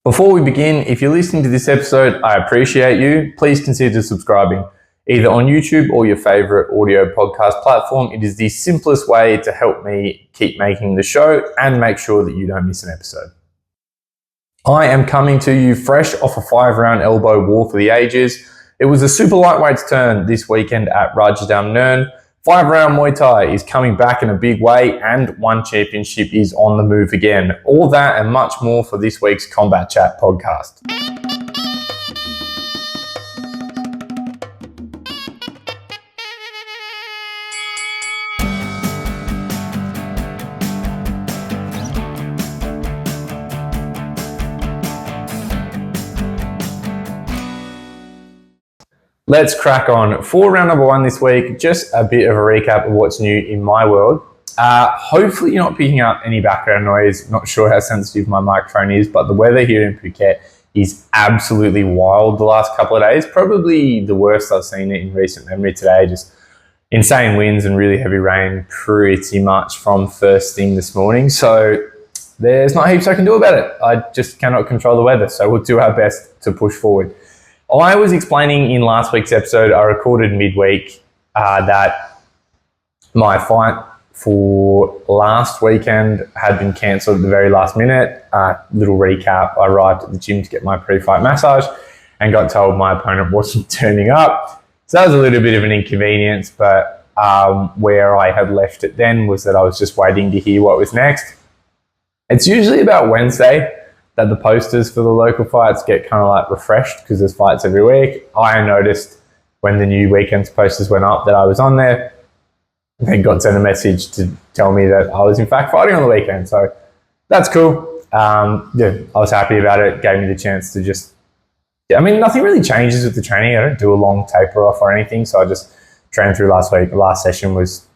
Before we begin, if you're listening to this episode, I appreciate you. Please consider subscribing, either on YouTube or your favorite audio podcast platform. It is the simplest way to help me keep making the show and make sure that you don't miss an episode. I am coming to you fresh off a 5-round elbow war for the ages. It was a super lightweights turn this weekend at Rajadamnern. 5-round Muay Thai is coming back in a big way, and one championship is on the move again. All that and much more for this week's Combat Chat podcast. Let's crack on. For round number 1 this week, just a bit of a recap of what's new in my world. Hopefully you're not picking up any background noise. Not sure how sensitive my microphone is, but the weather here in Phuket is absolutely wild the last couple of days. Probably the worst I've seen it in recent memory today. Just insane winds and really heavy rain pretty much from first thing this morning. So there's not heaps I can do about it. I just cannot control the weather. So we'll do our best to push forward. I was explaining in last week's episode, I recorded midweek, that my fight for last weekend had been cancelled at the very last minute. Little recap, I arrived at the gym to get my pre-fight massage and got told my opponent wasn't turning up. So that was a little bit of an inconvenience, but where I had left it then was that I was just waiting to hear what was next. It's usually about Wednesday that the posters for the local fights get kind of like refreshed because there's fights every week. I noticed when the new weekend's posters went up that I was on there. They got sent a message to tell me that I was in fact fighting on the weekend. So that's cool. I was happy about it. It gave me the chance to just, nothing really changes with the training. I don't do a long taper off or anything. So I just trained through last week. The last session was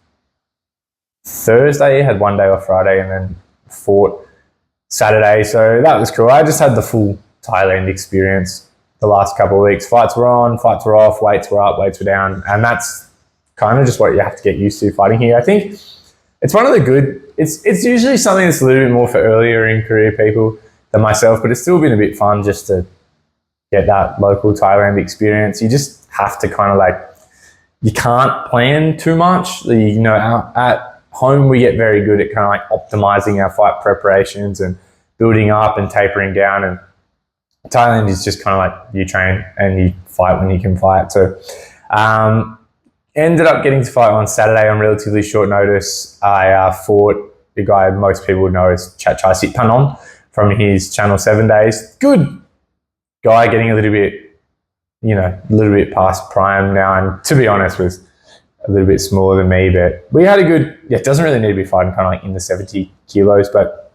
Thursday, had one day off Friday, and then fought Saturday, so that was cool. I just had the full Thailand experience the last couple of weeks. Fights were on, fights were off, weights were up, weights were down, and that's kind of just what you have to get used to fighting here. I think it's one of the good, it's usually something that's a little bit more for earlier in career people than myself, but it's still been a bit fun just to get that local Thailand experience. You just have to kind of you can't plan too much. At home, we get very good at kind of optimizing our fight preparations and building up and tapering down. And Thailand is just kind of you train and you fight when you can fight. So ended up getting to fight on Saturday on relatively short notice. I fought the guy most people would know as Chachai Sitpanon from his channel 7 Days. Good guy, getting a little bit past prime now. And to be honest, was a little bit smaller than me, but we had a good, it doesn't really need to be fighting kind of in the 70 kilos, but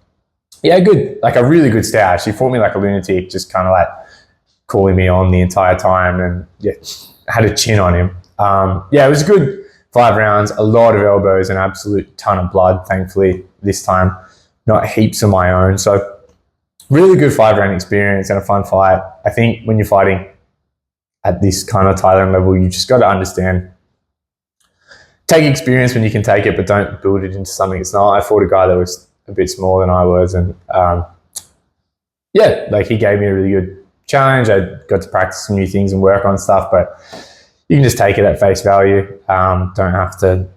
yeah, good, a really good stash. He fought me like a lunatic, just kind of calling me on the entire time, and had a chin on him. It was a good 5 rounds, a lot of elbows, an absolute ton of blood, thankfully this time, not heaps of my own. So really good 5-round experience and a fun fight. I think when you're fighting at this kind of Thailand level, you just got to understand, take experience when you can take it, but don't build it into something it's not. I fought a guy that was a bit smaller than I was, and he gave me a really good challenge. I got to practice some new things and work on stuff, but you can just take it at face value. Don't have to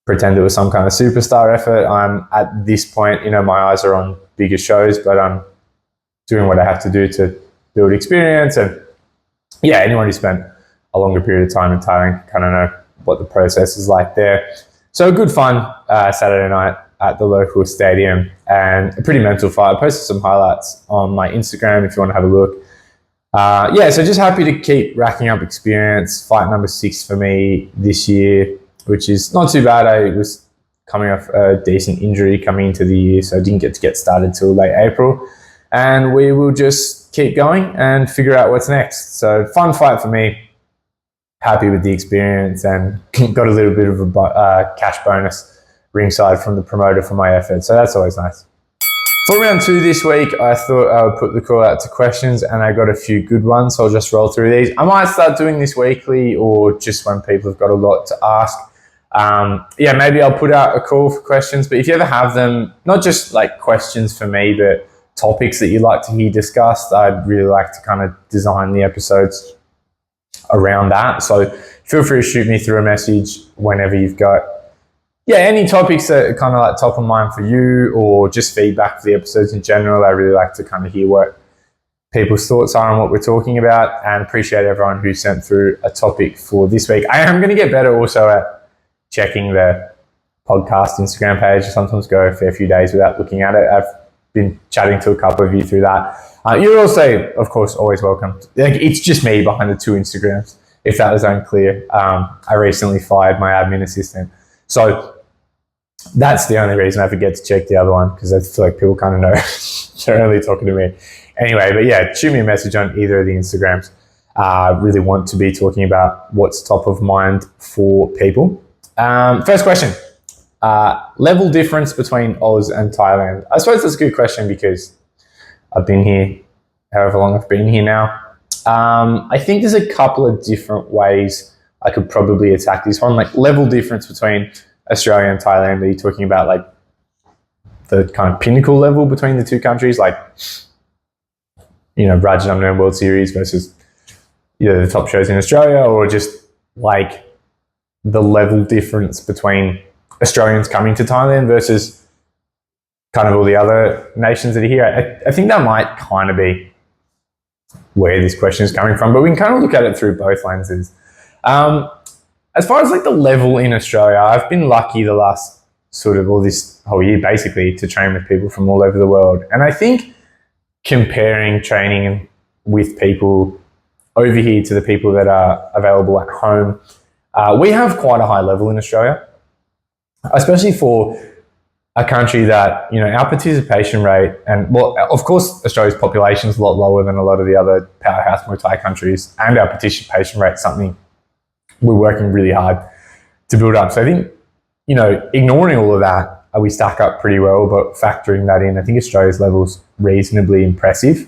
pretend it was some kind of superstar effort. I'm at this point, my eyes are on bigger shows, but I'm doing what I have to do to build experience. And anyone who spent a longer period of time in Thailand kind of know what the process is like there. So good fun Saturday night at the local stadium, and a pretty mental fight. I posted some highlights on my Instagram if you want to have a look. So just happy to keep racking up experience. Fight number 6 for me this year, which is not too bad. I was coming off a decent injury coming into the year, so I didn't get started till late April. And we will just keep going and figure out what's next. So fun fight for me. Happy with the experience, and got a little bit of a cash bonus ringside from the promoter for my effort. So that's always nice. For round 2 this week, I thought I would put the call out to questions, and I got a few good ones. So I'll just roll through these. I might start doing this weekly or just when people have got a lot to ask. Maybe I'll put out a call for questions, but if you ever have them, not just questions for me, but topics that you'd like to hear discussed. I'd really like to kind of design the episodes around that. So feel free to shoot me through a message whenever you've got any topics that are kind of like top of mind for you, or just feedback for the episodes in general. I really like to kind of hear what people's thoughts are on what we're talking about, and appreciate everyone who sent through a topic for this week. I am going to get better also at checking the podcast Instagram page. I sometimes go a fair few days without looking at it. I've been chatting to a couple of you through that. You're also, of course, always welcome. Like, it's just me behind the two Instagrams, if that was unclear. I recently fired my admin assistant. So that's the only reason I forget to check the other one, because I feel like people kind of know they're only talking to me. Anyway, but yeah, shoot me a message on either of the Instagrams. Really want to be talking about what's top of mind for people. First question, level difference between Oz and Thailand. I suppose that's a good question because I've been here however long I've been here now. I think there's a couple of different ways I could probably attack this one. Like, level difference between Australia and Thailand. Are you talking about like the kind of pinnacle level between the two countries? Like, Rajadamnern World Series versus the top shows in Australia, or just like the level difference between Australians coming to Thailand versus kind of all the other nations that are here? I think that might kind of be where this question is coming from, but we can kind of look at it through both lenses. As far as like the level in Australia, I've been lucky the last this whole year basically to train with people from all over the world. And I think comparing training with people over here to the people that are available at home, we have quite a high level in Australia, especially for a country that, our participation rate, and well, of course, Australia's population is a lot lower than a lot of the other powerhouse Muay Thai countries, and our participation rate is something we're working really hard to build up. So I think, ignoring all of that, we stack up pretty well, but factoring that in, I think Australia's level's reasonably impressive.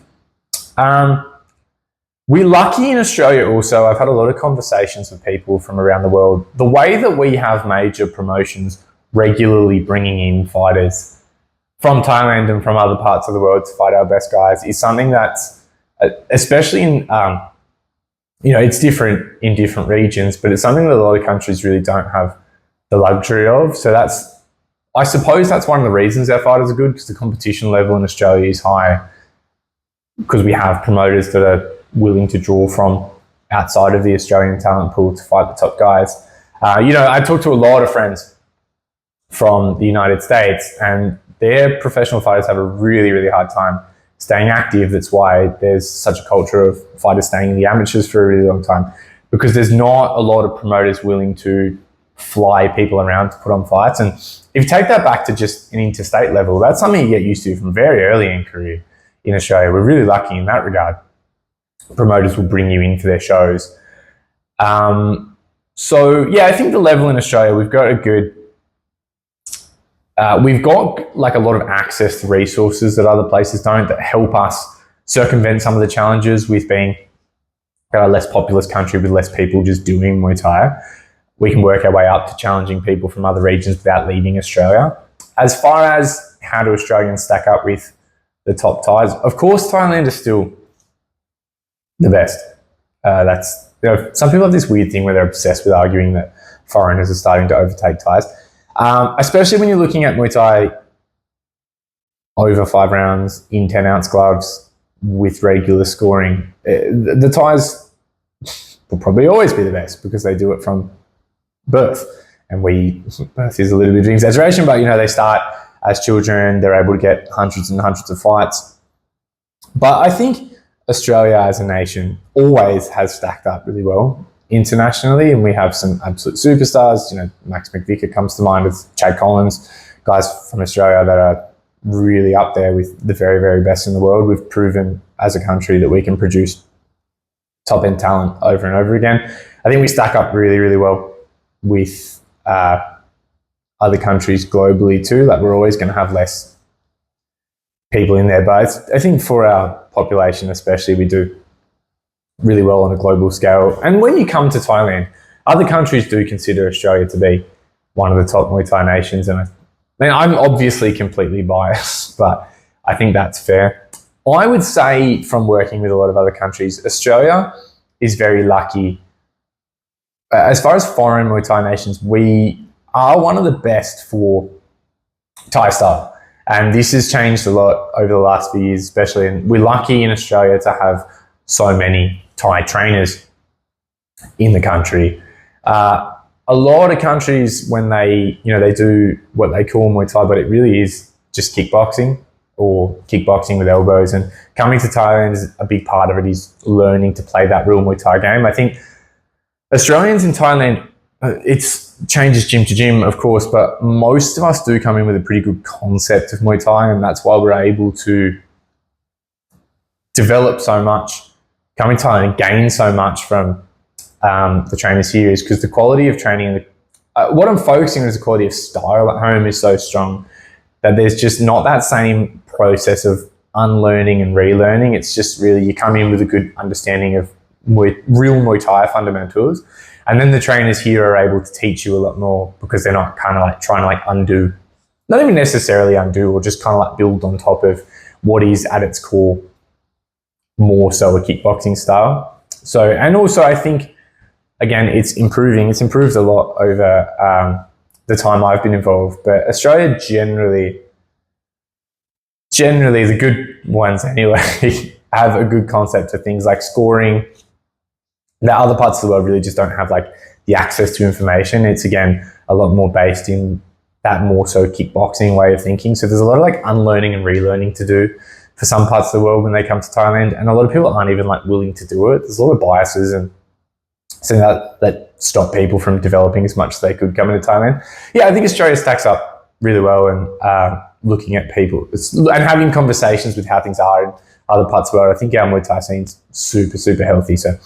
We're lucky in Australia also. I've had a lot of conversations with people from around the world. The way that we have major promotions regularly bringing in fighters from Thailand and from other parts of the world to fight our best guys is something that's, especially in, it's different in different regions, but it's something that a lot of countries really don't have the luxury of. So I suppose that's one of the reasons our fighters are good, because the competition level in Australia is high, because we have promoters that are willing to draw from outside of the Australian talent pool to fight the top guys. I talk to a lot of friends from the United States, and their professional fighters have a really, really hard time staying active. That's why there's such a culture of fighters staying in the amateurs for a really long time, because there's not a lot of promoters willing to fly people around to put on fights. And if you take that back to just an interstate level, that's something you get used to from very early in career in Australia. We're really lucky in that regard. Promoters will bring you into their shows. So yeah, I think the level in Australia, we've got like a lot of access to resources that other places don't, that help us circumvent some of the challenges with being a less populous country with less people just doing Muay Thai. We can work our way up to challenging people from other regions without leaving Australia. As far as how do Australians stack up with the top Thais, of course, Thailand is still the best. Some people have this weird thing where they're obsessed with arguing that foreigners are starting to overtake Thais. Especially when you're looking at Muay Thai over 5 rounds in 10-ounce gloves with regular scoring. The Thais will probably always be the best because they do it from birth. And birth is a little bit of an exaggeration, but they start as children, they're able to get hundreds and hundreds of fights. But I think Australia as a nation always has stacked up really well internationally, and we have some absolute superstars. Max McVicker comes to mind, with Chad Collins, guys from Australia that are really up there with the very, very best in the world. We've proven as a country that we can produce top-end talent over and over again. I think we stack up really, really well with other countries globally too. Like, we're always going to have less people in there, but I think for our population especially, we do really well on a global scale. And when you come to Thailand, other countries do consider Australia to be one of the top Muay Thai nations. And I'm obviously completely biased, but I think that's fair. I would say from working with a lot of other countries, Australia is very lucky. As far as foreign Muay Thai nations, we are one of the best for Thai style. And this has changed a lot over the last few years, especially. And we're lucky in Australia to have so many Thai trainers in the country. A lot of countries, when they do what they call Muay Thai, but it really is just kickboxing or kickboxing with elbows. And coming to Thailand is a big part of it, is learning to play that real Muay Thai game. I think Australians in Thailand, it changes gym to gym, of course, but most of us do come in with a pretty good concept of Muay Thai, and that's why we're able to develop so much, come in Thailand and gain so much from the trainers here, is because the quality of training, what I'm focusing on is the quality of style at home is so strong that there's just not that same process of unlearning and relearning. It's just really, you come in with a good understanding of real Muay Thai fundamentals, and then the trainers here are able to teach you a lot more, because they're not kind of like trying to like undo, not even necessarily undo, or just kind of like build on top of what is at its core more so a kickboxing style. So, and also I think, again, it's improving. It's improved a lot over the time I've been involved, but Australia generally the good ones anyway, have a good concept of things like scoring. The other parts of the world really just don't have like the access to information. It's, again, a lot more based in that more so kickboxing way of thinking. So there's a lot of like unlearning and relearning to do for some parts of the world when they come to Thailand, and a lot of people aren't even like willing to do it. There's a lot of biases and so that stop people from developing as much as they could coming to Thailand. Yeah, I think Australia stacks up really well, and looking at people and having conversations with how things are in other parts of the world. I think our Muay Thai scene's super, super healthy. So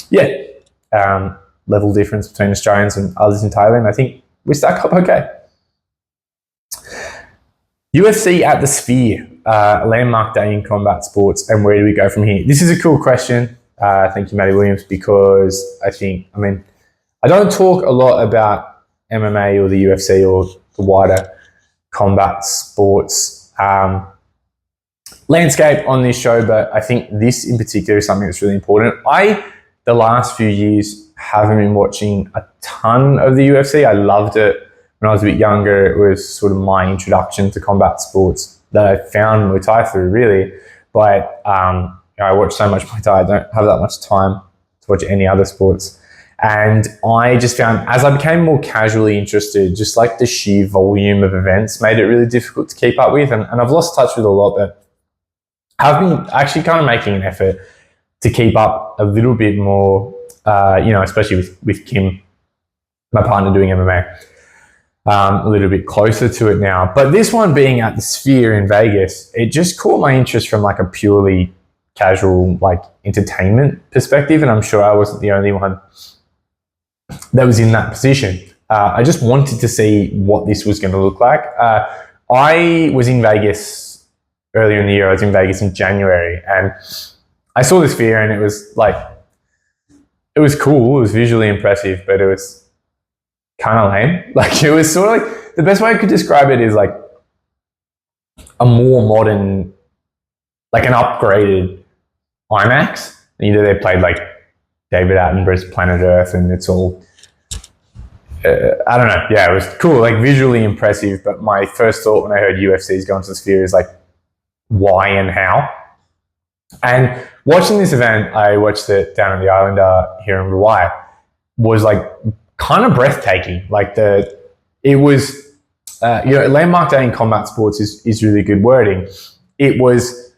yeah, level difference between Australians and others in Thailand. I think we stack up okay. UFC at the Sphere, a landmark day in combat sports, and where do we go from here? This is a cool question. Thank you, Matty Williams, because I don't talk a lot about MMA or the UFC or the wider combat sports landscape on this show, but I think this in particular is something that's really important. The last few years, haven't been watching a ton of the UFC. I loved it when I was a bit younger. It was sort of my introduction to combat sports that I found Muay Thai through, really. But I watch so much Muay Thai, I don't have that much time to watch any other sports. And I just found, as I became more casually interested, just like the sheer volume of events made it really difficult to keep up with. And I've lost touch with a lot, but I've been actually kind of making an effort to keep up a little bit more, especially with Kim, my partner, doing MMA, a little bit closer to it now. But this one being at the Sphere in Vegas, it just caught my interest from like a purely casual, like, entertainment perspective. And I'm sure I wasn't the only one that was in that position. I just wanted to see what this was going to look like. I was in Vegas earlier in the year. I was in Vegas in January, and I saw the Sphere, and it was cool. It was visually impressive, but it was kind of lame. Like, it was sort of like, the best way I could describe it is like a more modern, like an upgraded IMAX. They played like David Attenborough's Planet Earth, and it's all, I don't know. Yeah, it was cool, like visually impressive. But my first thought when I heard UFC is going to the Sphere is like, why and how? And watching this event, I watched it down in the Islander here in Hawaii, was like kind of breathtaking. Like it was, landmark day in combat sports is really good wording. It was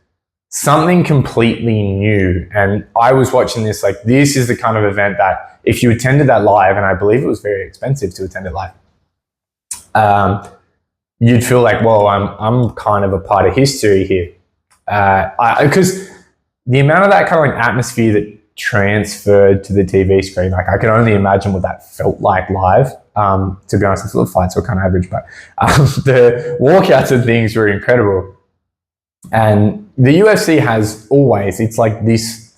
something completely new. And I was watching this, like, this is the kind of event that if you attended that live, and I believe it was very expensive to attend it live, you'd feel like, well, I'm kind of a part of history here. Because the amount of that kind of like atmosphere that transferred to the TV screen, like, I can only imagine what that felt like live. To be honest, the fights were kind of average, but the walkouts and things were incredible. And the UFC has always, it's like this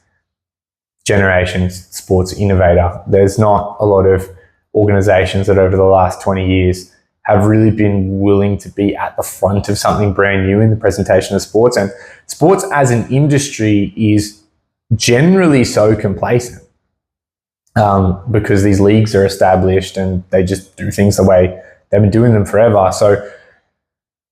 generation's sports innovator. There's not a lot of organizations that over the last 20 years have really been willing to be at the front of something brand new in the presentation of sports. And sports as an industry is generally so complacent because these leagues are established and they just do things the way they've been doing them forever. So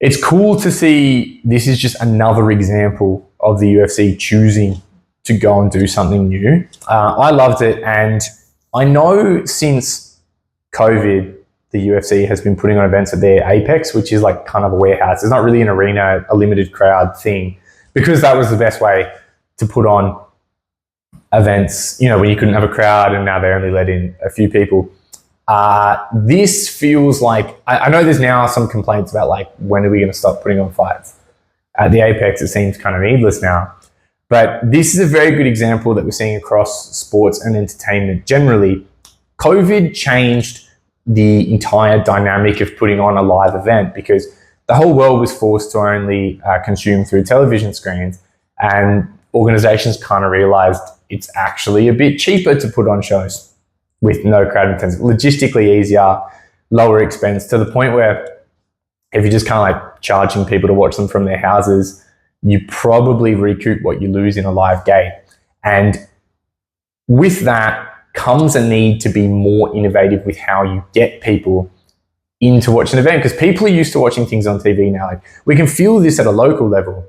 it's cool to see this is just another example of the UFC choosing to go and do something new. I loved it, and I know since COVID, the UFC has been putting on events at their Apex, which is like kind of a warehouse. It's not really an arena, a limited crowd thing, because that was the best way to put on events, you know, when you couldn't have a crowd and now they only let in a few people. This feels like, I know there's now some complaints about like, when are we going to stop putting on fights? At the Apex, it seems kind of needless now. But this is a very good example that we're seeing across sports and entertainment generally. COVID changed the entire dynamic of putting on a live event because the whole world was forced to only consume through television screens, and organizations kind of realized it's actually a bit cheaper to put on shows with no crowd intensity, logistically easier, lower expense, to the point where if you're just kind of like charging people to watch them from their houses, you probably recoup what you lose in a live game. And with that comes a need to be more innovative with how you get people into watching an event, because people are used to watching things on TV now. Like, we can feel this at a local level.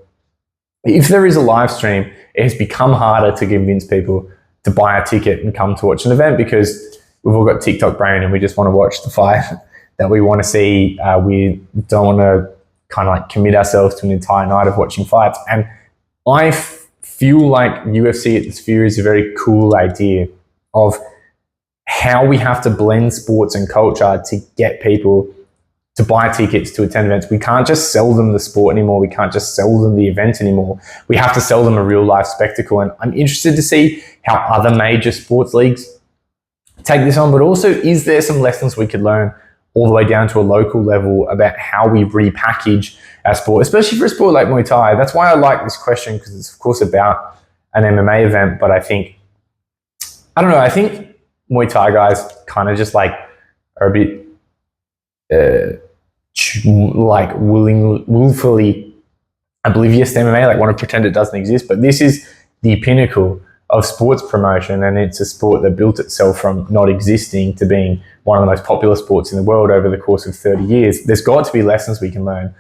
If there is a live stream, it has become harder to convince people to buy a ticket and come to watch an event because we've all got TikTok brain and we just want to watch the fight that we want to see. We don't want to kind of like commit ourselves to an entire night of watching fights. And I feel like UFC at the Sphere is a very cool idea of how we have to blend sports and culture to get people to buy tickets to attend events. We can't just sell them the sport anymore. We can't just sell them the event anymore. We have to sell them a real life spectacle. And I'm interested to see how other major sports leagues take this on, but also, is there some lessons we could learn all the way down to a local level about how we repackage our sport, especially for a sport like Muay Thai? That's why I like this question, because it's of course about an MMA event, but I think Muay Thai guys kind of just like are a bit like willfully oblivious to MMA, like want to pretend it doesn't exist. But this is the pinnacle of sports promotion, and it's a sport that built itself from not existing to being one of the most popular sports in the world over the course of 30 years. There's got to be lessons we can learn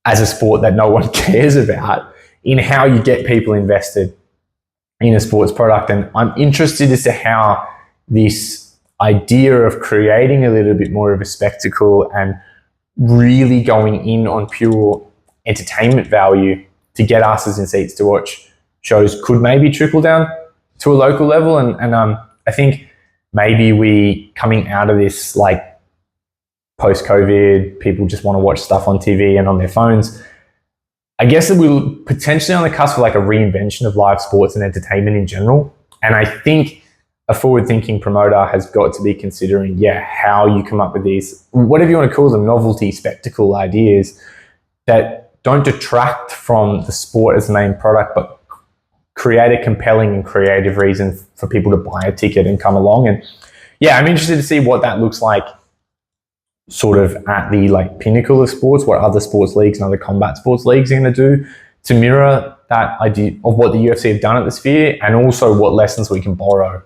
as a sport that no one cares about in how you get people invested in a sports product. And I'm interested as to how this idea of creating a little bit more of a spectacle and really going in on pure entertainment value to get asses in seats to watch shows could maybe trickle down to a local level. And I think maybe we, coming out of this, like post-COVID, people just want to watch stuff on TV and on their phones. I guess that we're potentially on the cusp of like a reinvention of live sports and entertainment in general. And I think a forward-thinking promoter has got to be considering, how you come up with these, whatever you want to call them, novelty, spectacle ideas that don't detract from the sport as the main product, but create a compelling and creative reason for people to buy a ticket and come along. And I'm interested to see what that looks like sort of at the like pinnacle of sports, what other sports leagues and other combat sports leagues are going to do to mirror that idea of what the UFC have done at the Sphere, and also what lessons we can borrow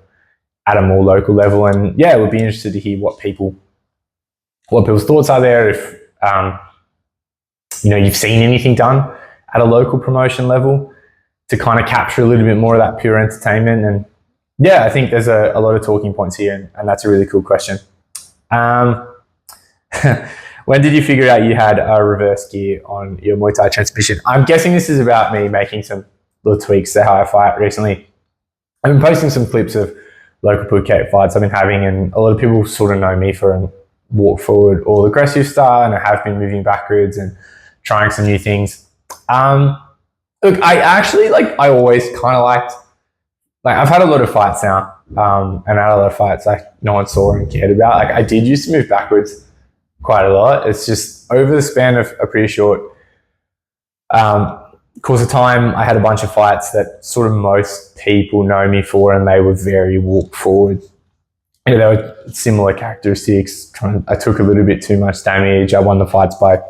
at a more local level. And it would be interested to hear what people's thoughts are there. If you've seen anything done at a local promotion level to kind of capture a little bit more of that pure entertainment. And I think there's a lot of talking points here, and that's a really cool question. When did you figure out you had a reverse gear on your Muay Thai transmission? I'm guessing this is about me making some little tweaks to how I fight recently. I've been posting some clips of local Phuket fights I've been having, and a lot of people sort of know me for a walk forward or aggressive style, and I have been moving backwards and trying some new things. Look, I always kind of liked, I've had a lot of fights now, and I had a lot of fights no one saw and cared about. I did used to move backwards quite a lot. It's just over the span of a pretty short course of time, I had a bunch of fights that sort of most people know me for, and they were very walk forward there were similar characteristics. I took a little bit too much damage. I won the fights by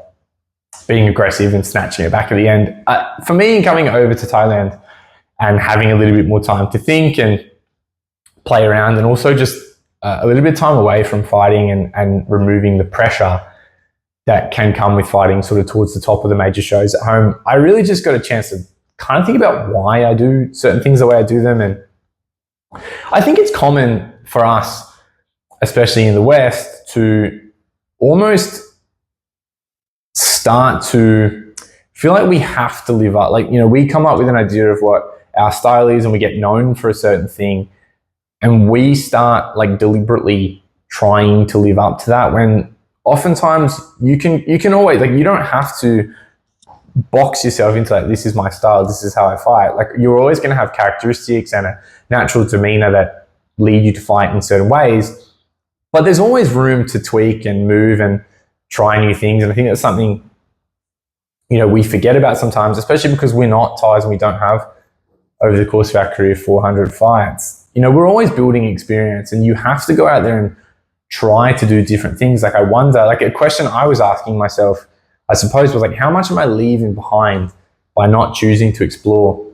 being aggressive and snatching it back at the end. For me, coming over to Thailand and having a little bit more time to think and play around, and also just a little bit of time away from fighting and removing the pressure that can come with fighting sort of towards the top of the major shows at home, I really just got a chance to kind of think about why I do certain things the way I do them. And I think it's common for us, especially in the West, to almost start to feel like we have to live up. Like, you know, we come up with an idea of what our style is and we get known for a certain thing. And we start like deliberately trying to live up to that, when oftentimes you can always, like, you don't have to box yourself into like, this is my style, this is how I fight. Like, you're always going to have characteristics and a natural demeanor that lead you to fight in certain ways. But there's always room to tweak and move and try new things. And I think that's something, you know, we forget about sometimes, especially because we're not Thais and we don't have, over the course of our career, 400 fights. You know, we're always building experience, and you have to go out there and try to do different things. Like, I wonder, like, a question I was asking myself, I suppose, was like, how much am I leaving behind by not choosing to explore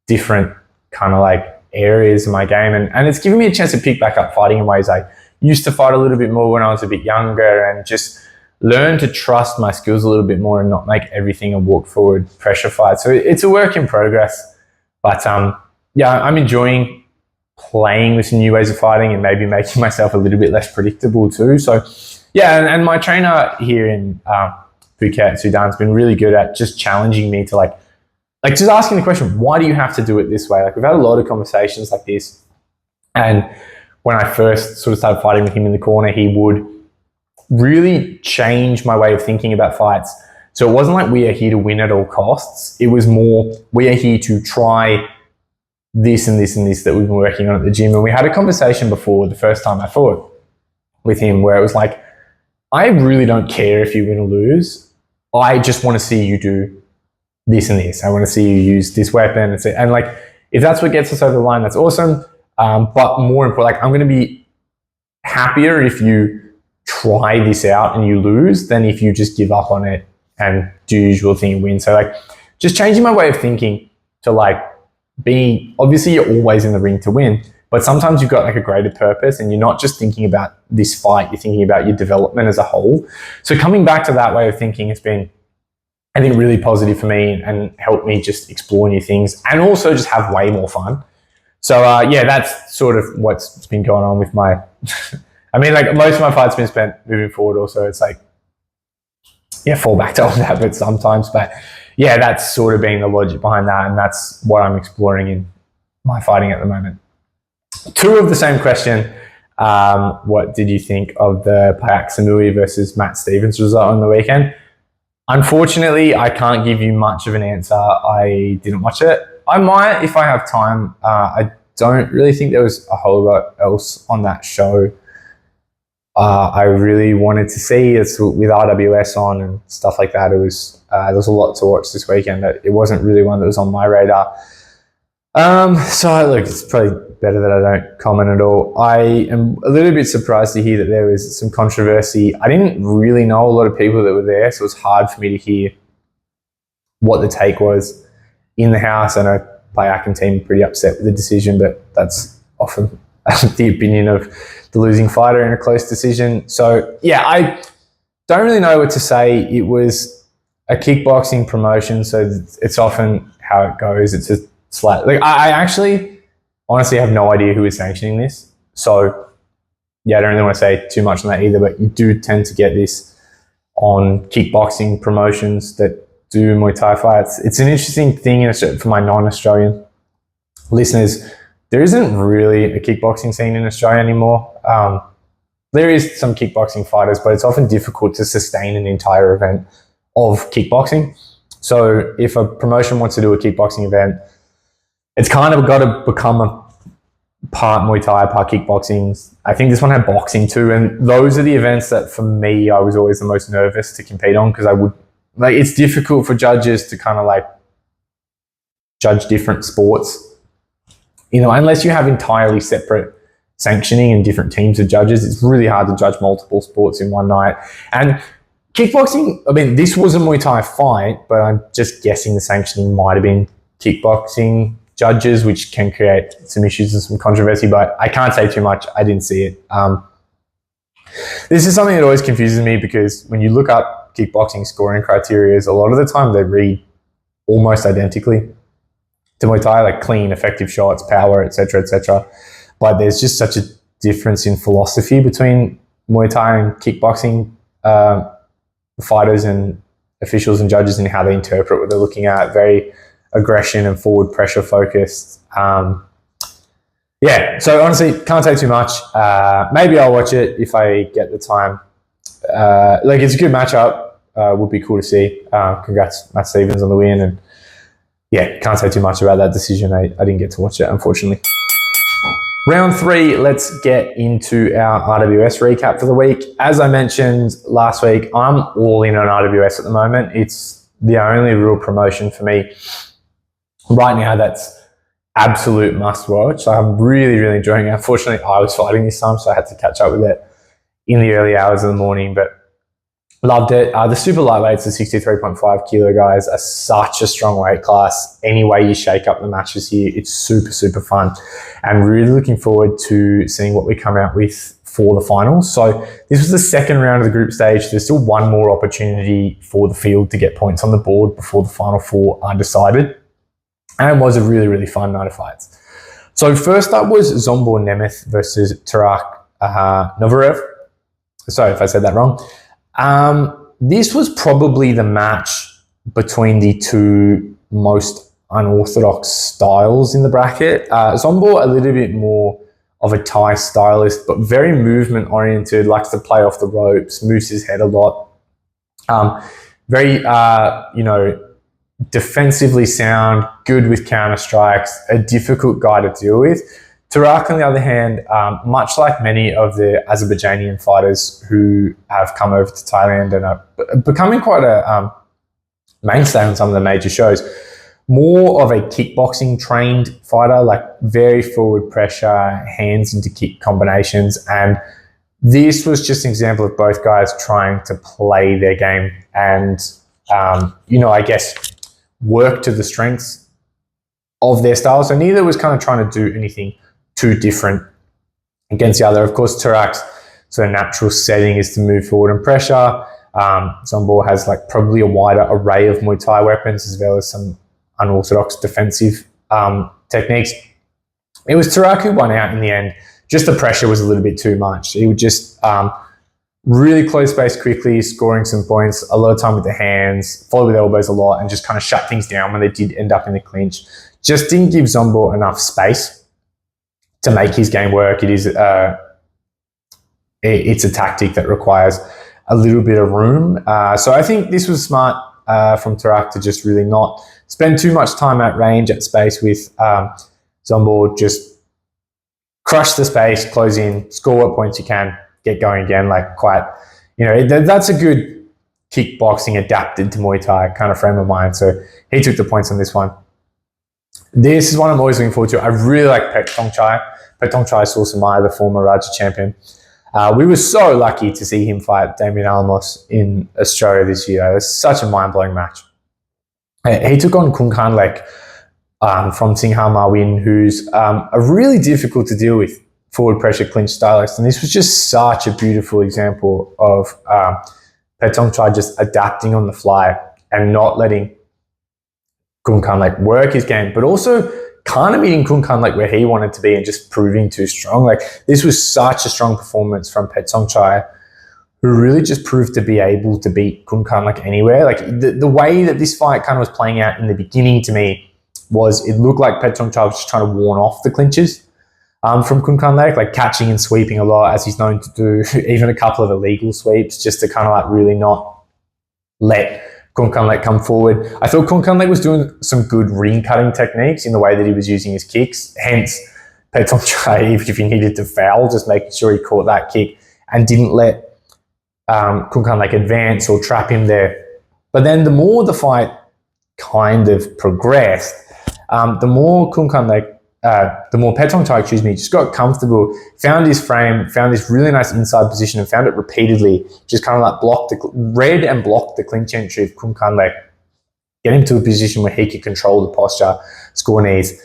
different kind of like areas of my game? And it's given me a chance to pick back up fighting in ways I used to fight a little bit more when I was a bit younger, and just learn to trust my skills a little bit more and not make everything a walk forward pressure fight. So it's a work in progress, but yeah, I'm enjoying playing with some new ways of fighting and maybe making myself a little bit less predictable too. So yeah, and my trainer here in Phuket, Sudan's been really good at just challenging me to like just asking the question, why do you have to do it this way? Like, we've had a lot of conversations like this, and when I first sort of started fighting with him in the corner, he would really change my way of thinking about fights. So it wasn't like, we are here to win at all costs. It was more, we are here to try this and this and this that we've been working on at the gym. And we had a conversation before the first time I fought with him where it was like, I really don't care if you win or lose. I just want to see you do this and this. I want to see you use this weapon. And like, if that's what gets us over the line, that's awesome. But more important, like, I'm going to be happier if you try this out and you lose than if you just give up on it and do your usual thing and win. So like, just changing my way of thinking to like, obviously you're always in the ring to win, but sometimes you've got like a greater purpose and you're not just thinking about this fight, you're thinking about your development as a whole. So coming back to that way of thinking has been, I think, really positive for me and helped me just explore new things and also just have way more fun. So yeah, that's sort of what's been going on with my, I mean, like, most of my fights have been spent moving forward also. It's like, yeah, fall back to old habits sometimes, but yeah, that's sort of been the logic behind that, and that's what I'm exploring in my fighting at the moment. Two of the same question. What did you think of the Payak Samui versus Matt Stevens result on the weekend? Unfortunately, I can't give you much of an answer. I didn't watch it. I might if I have time. I don't really think there was a whole lot else on that show. I really wanted to see it with RWS on and stuff like that. It was there was a lot to watch this weekend. It wasn't really one that was on my radar. So look, it's probably better that I don't comment at all. I am a little bit surprised to hear that there was some controversy. I didn't really know a lot of people that were there, so it was hard for me to hear what the take was in the house. I know Payak and team are pretty upset with the decision, but that's often the opinion of the losing fighter in a close decision. So yeah, I don't really know what to say. It was a kickboxing promotion, so it's often how it goes. It's a slight, like, I actually honestly have no idea who is sanctioning this. So yeah, I don't really want to say too much on that either, but you do tend to get this on kickboxing promotions that do Muay Thai fights. It's an interesting thing for my non-Australian listeners. There isn't really a kickboxing scene in Australia anymore. There is some kickboxing fighters, but it's often difficult to sustain an entire event of kickboxing. So if a promotion wants to do a kickboxing event, it's kind of got to become a part Muay Thai, part kickboxing. I think this one had boxing too, and those are the events that for me I was always the most nervous to compete on, because I would, like, it's difficult for judges to kind of like judge different sports, you know, unless you have entirely separate sanctioning and different teams of judges. It's really hard to judge multiple sports in one night. And kickboxing, I mean, this was a Muay Thai fight, but I'm just guessing the sanctioning might have been kickboxing judges, which can create some issues and some controversy, but I can't say too much. I didn't see it. This is something that always confuses me, because when you look up kickboxing scoring criteria, a lot of the time they read almost identically to Muay Thai, like clean, effective shots, power, etc., etc. But there's just such a difference in philosophy between Muay Thai and kickboxing fighters and officials and judges in how they interpret what they're looking at. Very aggression and forward pressure focused. Yeah, so honestly, can't say too much. Maybe I'll watch it if I get the time. Like, it's a good matchup. Would be cool to see. Congrats, Matt Stevens, on the win. And yeah, can't say too much about that decision. I didn't get to watch it, unfortunately. Round 3, let's get into our RWS recap for the week. As I mentioned last week, I'm all in on RWS at the moment. It's the only real promotion for me right now that's absolute must watch. I'm really, really enjoying it. Unfortunately, I was fighting this time, so I had to catch up with it in the early hours of the morning, but loved it. The super lightweights, the 63.5 kilo guys, are such a strong weight class. Any way you shake up the matches here, it's super, super fun. And really looking forward to seeing what we come out with for the finals. So this was the second round of the group stage. There's still one more opportunity for the field to get points on the board before the final 4 are decided. And it was a really, really fun night of fights. So first up was Zombor Nemeth versus Tarak Novarev. Sorry if I said that wrong. This was probably the match between the two most unorthodox styles in the bracket. Zombor, a little bit more of a Thai stylist, but very movement oriented, likes to play off the ropes, moves his head a lot. Very, defensively sound, good with counter strikes, a difficult guy to deal with. Tarak, on the other hand, much like many of the Azerbaijani fighters who have come over to Thailand and are becoming quite a mainstay on some of the major shows, more of a kickboxing trained fighter, like very forward pressure, hands into kick combinations. And this was just an example of both guys trying to play their game and, I guess, work to the strengths of their style. So neither was kind of trying to do anything too different against the other. Of course, Tarak's sort of natural setting is to move forward and pressure. Zombor has like probably a wider array of Muay Thai weapons as well as some unorthodox defensive techniques. It was Tarak who won out in the end. Just the pressure was a little bit too much. He would just really close space quickly, scoring some points, a lot of time with the hands, follow with elbows a lot, and just kind of shut things down when they did end up in the clinch. Just didn't give Zombor enough space to make his game work. It's a tactic that requires a little bit of room. So I think this was smart from Tarak to just really not spend too much time at range, at space with Zombor. Just crush the space, close in, score what points you can, get going again. Like that's a good kickboxing adapted to Muay Thai kind of frame of mind. So he took the points on this one. This is one I'm always looking forward to. I really like Parunchai. Parunchai Suchart, the former Raja champion. We were so lucky to see him fight Damien Alamos in Australia this year. It was such a mind-blowing match. He took on Kung Khan Lek from Singham Marwin, who's a really difficult to deal with forward pressure clinch stylist. And this was just such a beautiful example of Parunchai just adapting on the fly and not letting Kung Khan Lek work his game, but also kind of meeting Kung Khan Lek where he wanted to be and just proving too strong. Like, this was such a strong performance from Parunchai, who really just proved to be able to beat Kung Khan Lek anywhere. Like, the way that this fight kind of was playing out in the beginning to me was it looked like Parunchai was just trying to warn off the clinches from Kung Khan Lek, like catching and sweeping a lot, as he's known to do, even a couple of illegal sweeps, just to kind of like really not let Kung Khan Lek come forward. I thought Kung Khan Lek was doing some good ring cutting techniques in the way that he was using his kicks. Hence, Parunchai, if he needed to foul, just making sure he caught that kick and didn't let Kung Khan Lek advance or trap him there. But then the more the fight kind of progressed, the more Kung Khan Lek the more Petongchai, just got comfortable, found his frame, found this really nice inside position and found it repeatedly, just kind of like read and blocked the clinch entry of Kumkanle, get him to a position where he could control the posture, score knees.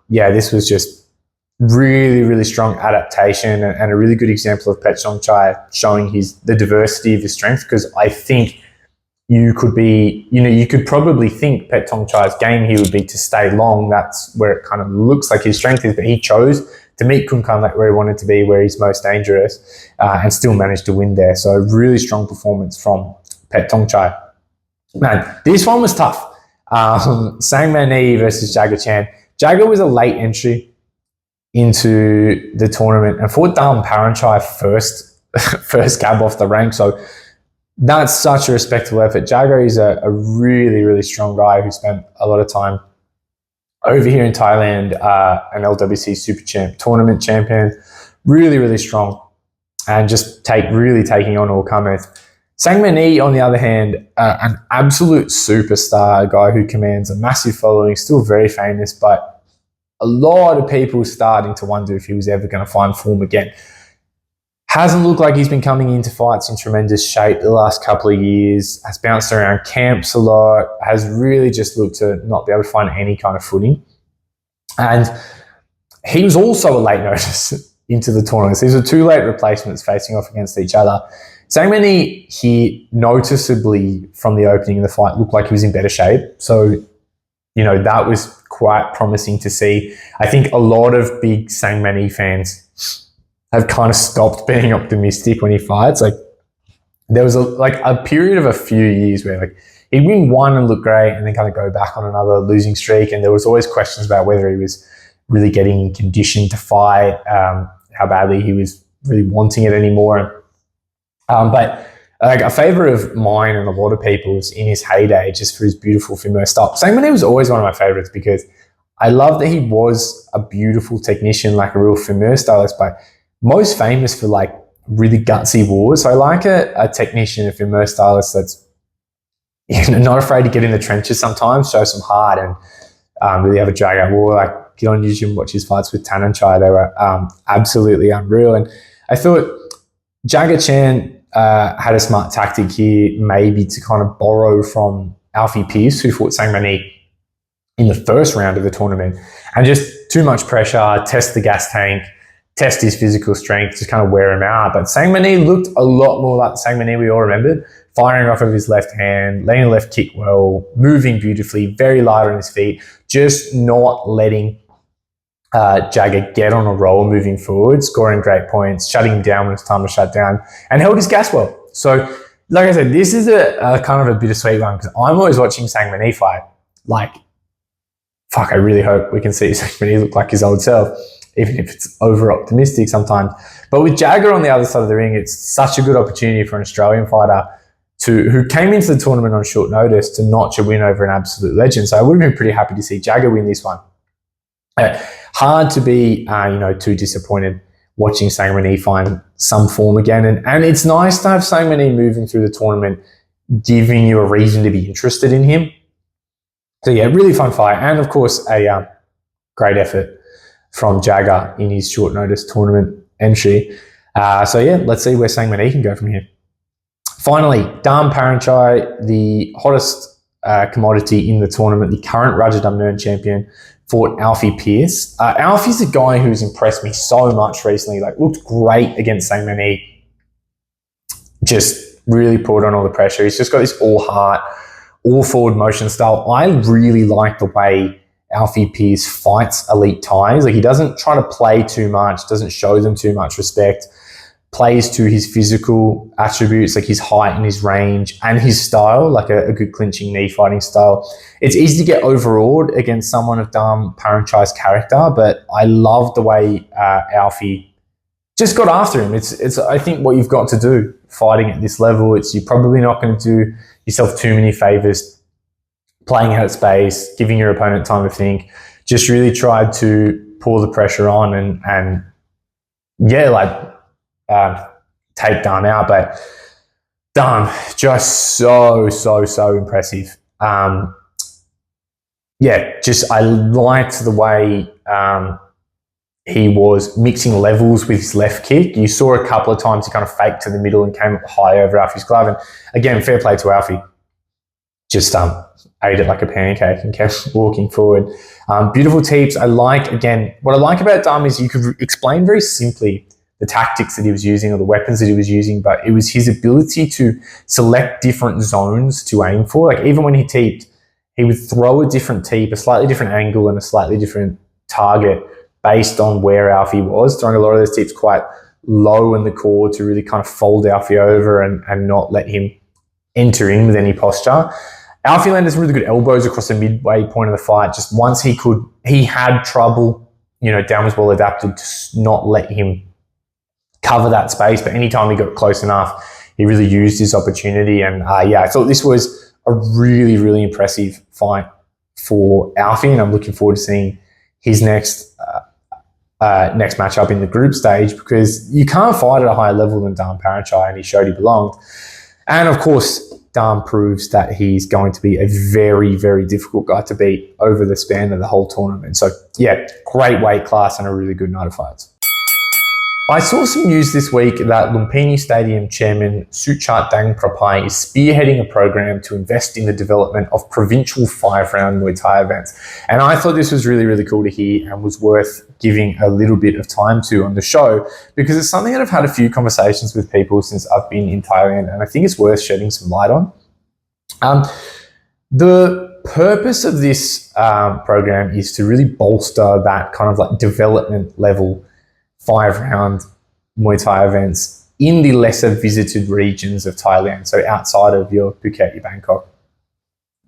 This was just really, really strong adaptation and a really good example of Petongchai showing the diversity of his strength, because I think you could probably think Petongchai's game here would be to stay long. That's where it kind of looks like his strength is, but he chose to meet Kumkanle where he wanted to be, where he's most dangerous, and still managed to win there. So really strong performance from Petongchai. Man, this one was tough. Sangmanee versus Jagger Chan. Jagger was a late entry into the tournament and fought Parunchai first cab off the rank. So that's such a respectable effort. Jagger is a really, really strong guy who spent a lot of time over here in Thailand, an LWC Super Champ tournament champion. Really, really strong and just really taking on all comers. Sangmanee, on the other hand, an absolute superstar, a guy who commands a massive following, still very famous, but a lot of people starting to wonder if he was ever going to find form again. Hasn't looked like he's been coming into fights in tremendous shape the last couple of years, has bounced around camps a lot, has really just looked to not be able to find any kind of footing. And he was also a late notice into the tournament. These were two late replacements facing off against each other. Sangmanee, he noticeably from the opening of the fight looked like he was in better shape. So, that was quite promising to see. I think a lot of big Sangmanee fans have kind of stopped being optimistic when he fights. Like, there was a period of a few years where he'd win one and look great and then kind of go back on another losing streak. And there was always questions about whether he was really getting in condition to fight, how badly he was really wanting it anymore. But a favourite of mine and a lot of people's in his heyday, just for his beautiful Femur style. Sangmanee was always one of my favourites because I love that he was a beautiful technician, like a real Femur stylist, but most famous for really gutsy wars. So I like a technician, a Femur stylist that's not afraid to get in the trenches sometimes, show some heart, and really have a drag out war. Get on YouTube and watch his fights with Parunchai. They were absolutely unreal. And I thought Jagger Chan had a smart tactic here, maybe to kind of borrow from Alfie Pearce, who fought Sangmanee in the first round of the tournament, and just too much pressure, test the gas tank, test his physical strength, just kind of wear him out. But Sangmanee looked a lot more like the Sangmanee we all remembered, firing off of his left hand, letting the left kick well, moving beautifully, very light on his feet, just not letting Jagger get on a roll moving forward, scoring great points, shutting him down when it's time to shut down, and held his gas well. So, like I said, this is a kind of a bittersweet one because I'm always watching Sangmanee fight. I really hope we can see Sangmanee look like his old self, even if it's over-optimistic sometimes. But with Jagger on the other side of the ring, it's such a good opportunity for an Australian fighter who came into the tournament on short notice to notch a win over an absolute legend. So I would have been pretty happy to see Jagger win this one. Hard to be, too disappointed watching Sangmanee find some form again. And it's nice to have Sangmanee moving through the tournament, giving you a reason to be interested in him. So yeah, really fun fight. And of course, a great effort from Jagger in his short notice tournament entry. So yeah, let's see where Sangmanee can go from here. Finally, Parunchai, the hottest commodity in the tournament, the current Rajadamnern champion, fought Alfie Pearce. Alfie's a guy who's impressed me so much recently. Looked great against Sangmanee. Just really poured on all the pressure. He's just got this all heart, all forward motion style. I really like the way Alfie Pearce fights elite Thais. He doesn't try to play too much, doesn't show them too much respect, plays to his physical attributes, like his height and his range and his style, a good clinching knee fighting style. It's easy to get overawed against someone of Parunchai's character, but I love the way Alfie just got after him. It's I think what you've got to do fighting at this level. You're probably not going to do yourself too many favors playing out space, giving your opponent time to think. Just really tried to pull the pressure on and take Dam out. But Dam, just so impressive. yeah, just I liked the way he was mixing levels with his left kick. You saw a couple of times he kind of faked to the middle and came up high over Alfie's glove. And again, fair play to Alfie. Just ate it like a pancake and kept walking forward. Beautiful teeps. What I like about Dom is you could explain very simply the tactics that he was using or the weapons that he was using, but it was his ability to select different zones to aim for. Like even when he teeped, he would throw a different teep, a slightly different angle and a slightly different target based on where Alfie was, throwing a lot of those teeps quite low in the core to really kind of fold Alfie over and not let him enter in with any posture. Alfie landed some really good elbows across the midway point of the fight. Just once he had trouble, Down was well adapted to not let him cover that space. But anytime he got close enough, he really used his opportunity. And I thought this was a really, really impressive fight for Alfie. And I'm looking forward to seeing his next matchup in the group stage, because you can't fight at a higher level than Parunchai, and he showed he belonged. And of course, Dam proves that he's going to be a very, very difficult guy to beat over the span of the whole tournament. So yeah, great weight class and a really good night of fights. I saw some news this week that Lumpinee Stadium Chairman Suchart Daengprapai is spearheading a program to invest in the development of provincial 5-round Muay Thai events. And I thought this was really, really cool to hear and was worth giving a little bit of time to on the show, because it's something that I've had a few conversations with people since I've been in Thailand, and I think it's worth shedding some light on. The purpose of this program is to really bolster that kind of like development level 5-round Muay Thai events in the lesser visited regions of Thailand, so outside of your Phuket, your Bangkok,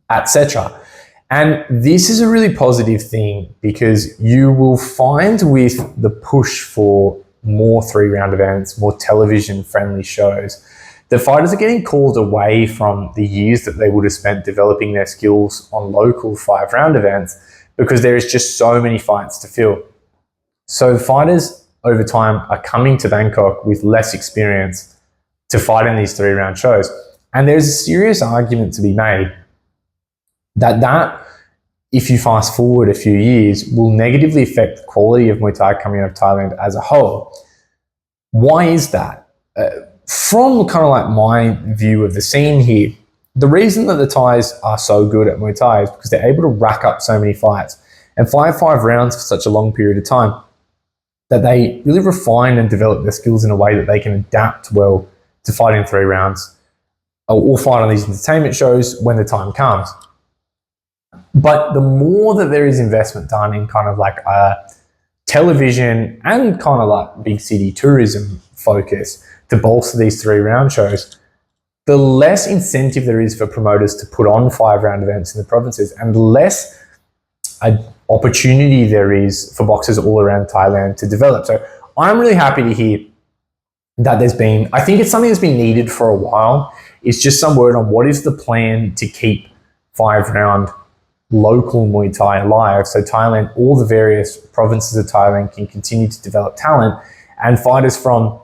etc. And this is a really positive thing, because you will find with the push for more 3-round events, more television-friendly shows, the fighters are getting called away from the years that they would have spent developing their skills on local 5-round events, because there is just so many fights to fill. So fighters over time are coming to Bangkok with less experience to fight in these 3-round shows. And there's a serious argument to be made that if you fast forward a few years, will negatively affect the quality of Muay Thai coming out of Thailand as a whole. Why is that? From kind of like my view of the scene here, the reason that the Thais are so good at Muay Thai is because they're able to rack up so many fights and fight 5 rounds for such a long period of time, that they really refine and develop their skills in a way that they can adapt well to fighting 3 rounds or fight on these entertainment shows when the time comes. But the more that there is investment done in kind of like television and kind of like big city tourism focus to bolster these 3-round shows, the less incentive there is for promoters to put on 5-round events in the provinces, and the less opportunity there is for boxers all around Thailand to develop. So I'm really happy to hear that I think it's something that's been needed for a while. It's just some word on what is the plan to keep 5-round local Muay Thai alive, so Thailand, all the various provinces of Thailand can continue to develop talent, and fighters from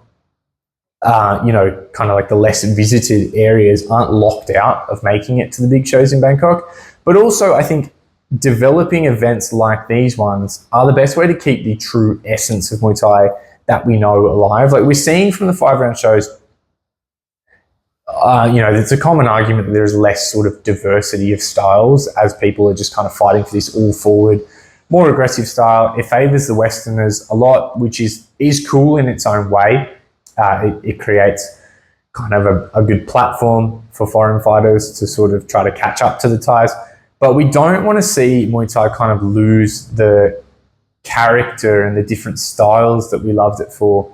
kind of like the less visited areas aren't locked out of making it to the big shows in Bangkok. But also I think developing events like these ones are the best way to keep the true essence of Muay Thai that we know alive. Like we're seeing from the 5-round shows, it's a common argument that there's less sort of diversity of styles as people are just kind of fighting for this all-forward, more aggressive style. It favours the Westerners a lot, which is cool in its own way. It creates kind of a good platform for foreign fighters to sort of try to catch up to the Thais. But we don't want to see Muay Thai kind of lose the character and the different styles that we loved it for,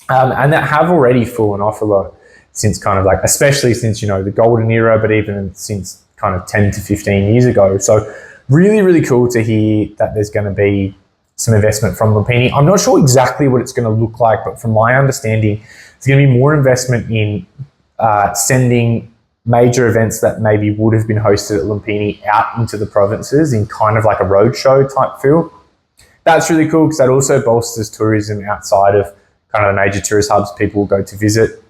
and that have already fallen off a lot since kind of like, especially since, the golden era, but even since kind of 10 to 15 years ago. So really, really cool to hear that there's going to be some investment from Lumpinee. I'm not sure exactly what it's going to look like, but from my understanding, there's going to be more investment in sending major events that maybe would have been hosted at Lumpinee out into the provinces in kind of like a roadshow type feel. That's really cool, because that also bolsters tourism outside of kind of the major tourist hubs people will go to visit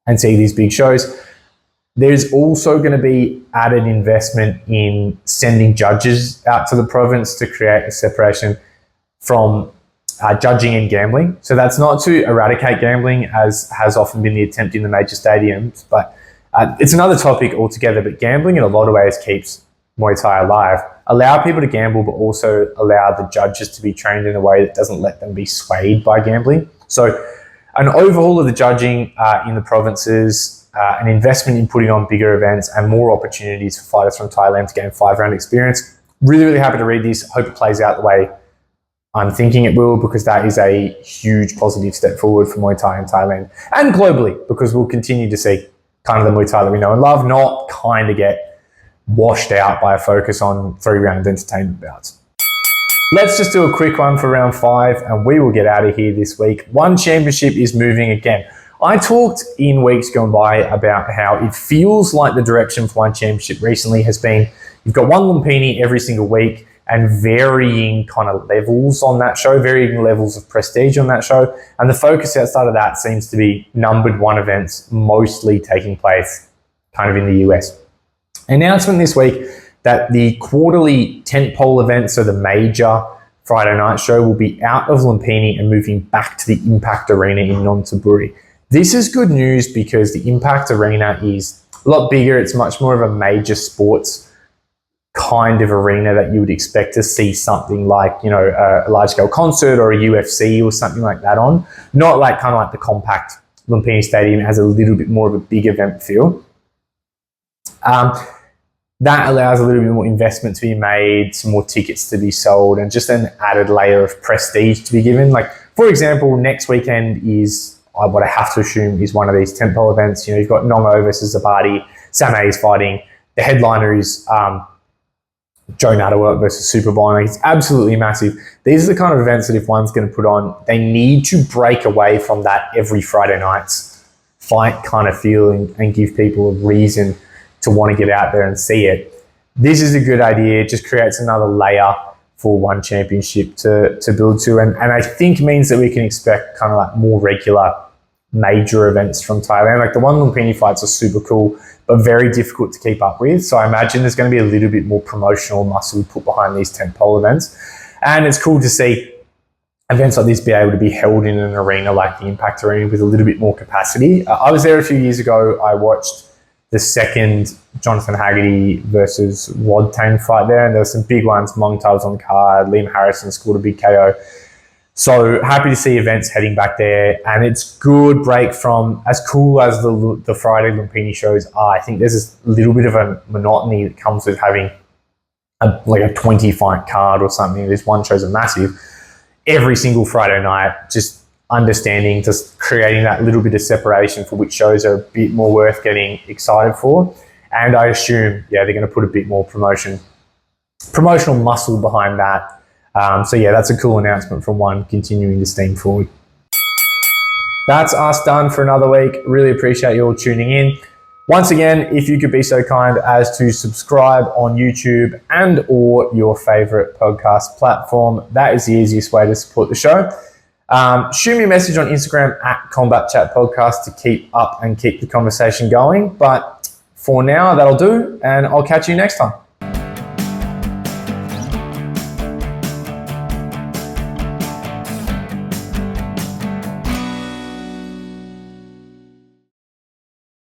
and see these big shows. There's also going to be added investment in sending judges out to the province to create a separation from judging and gambling. So that's not to eradicate gambling, as has often been the attempt in the major stadiums, but it's another topic altogether. But gambling in a lot of ways keeps Muay Thai alive. Allow people to gamble, but also allow the judges to be trained in a way that doesn't let them be swayed by gambling. So an overhaul of the judging in the provinces, an investment in putting on bigger events and more opportunities for fighters from Thailand to gain 5-round experience. Really, really happy to read this. Hope it plays out the way I'm thinking it will, because that is a huge positive step forward for Muay Thai in Thailand and globally, because we'll continue to see kind of the Muay Thai that we know and love not kind of get washed out by a focus on 3-round entertainment bouts. Let's just do a quick one for round 5 and we will get out of here this week. One Championship is moving again. I talked in weeks gone by about how it feels like the direction for One Championship recently has been, you've got one Lumpinee every single week and varying kind of levels on that show, varying levels of prestige on that show. And the focus outside of that seems to be numbered 1 events, mostly taking place kind of in the US. Announcement this week that the quarterly tentpole event, so the major Friday night show, will be out of Lumpinee and moving back to the Impact Arena in Nonthaburi. This is good news because the Impact Arena is a lot bigger. It's much more of a major sports kind of arena that you would expect to see something like, you know, a large-scale concert or a UFC or something like that on. Not like kind of like the compact Lumpinee Stadium. It has a little bit more of a big event feel. That allows a little bit more investment to be made, some more tickets to be sold, and just an added layer of prestige to be given. Like, for example, next weekend is what I have to assume is one of these tentpole events. You know, you've got Nongo versus Zabadi, Sangmanee is fighting. The headliner is Joe Nattawut versus Superbond. Like, it's absolutely massive. These are the kind of events that if one's going to put on, they need to break away from that every Friday night's fight kind of feel and give people a reason to want to get out there and see it. This is a good idea. It just creates another layer for One Championship to build to. And I think means that we can expect kind of like more regular major events from Thailand. Like the One Lumpinee fights are super cool, but very difficult to keep up with. So I imagine there's going to be a little bit more promotional muscle put behind these tentpole events. And it's cool to see events like this be able to be held in an arena like the Impact Arena with a little bit more capacity. I was there a few years ago. I watched the second Jonathan Haggerty versus Rod Tang fight there, and there were some big ones. Mongta was on the card. Liam Harrison scored a big KO. So happy to see events heading back there, and it's good break from, as cool as the Friday Lumpinee shows are. I think there's this little bit of a monotony that comes with having like a 20 fight card or something. This one shows a massive every single Friday night. Just understanding, just creating that little bit of separation for which shows are a bit more worth getting excited for. And I assume, yeah, they're going to put a bit more promotional muscle behind that. So yeah, that's a cool announcement from One, continuing to steam forward. That's us done for another week. Really appreciate you all tuning in. Once again, if you could be so kind as to subscribe on YouTube and or your favorite podcast platform, that is the easiest way to support the show. Shoot me a message on Instagram at Combat Chat Podcast to keep up and keep the conversation going. But for now, that'll do, and I'll catch you next time.